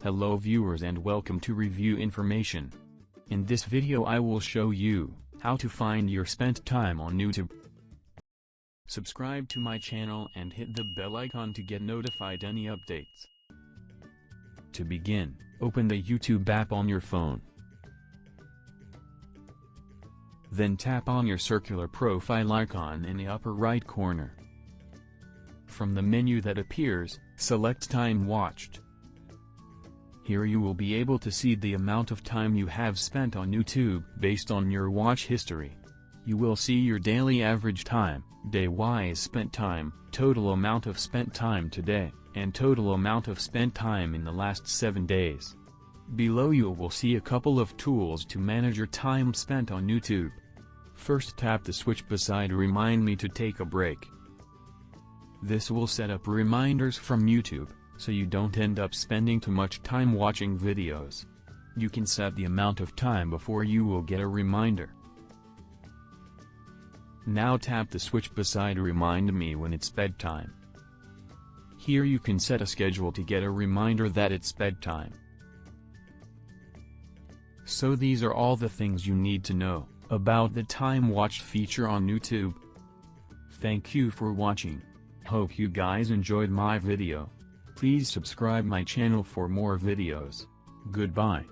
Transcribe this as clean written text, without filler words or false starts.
Hello viewers and welcome to Review Information. In this video I will show you how to find your spent time on YouTube. Subscribe to my channel and hit the bell icon to get notified any updates. To begin, open the YouTube app on your phone. Then tap on your circular profile icon in the upper right corner. From the menu that appears, select Time Watched. Here you will be able to see the amount of time you have spent on YouTube based on your watch history. You will see your daily average time, day-wise spent time, total amount of spent time today, and total amount of spent time in the last 7 days. Below you will see a couple of tools to manage your time spent on YouTube. First, tap the switch beside Remind Me to take a break. This will set up reminders from YouTube, so you don't end up spending too much time watching videos. You can set the amount of time before you will get a reminder. Now tap the switch beside Remind Me when it's bedtime. Here you can set a schedule to get a reminder that it's bedtime. So these are all the things you need to know about the Time Watched feature on YouTube. Thank you for watching. Hope you guys enjoyed my video. Please subscribe my channel for more videos. Goodbye.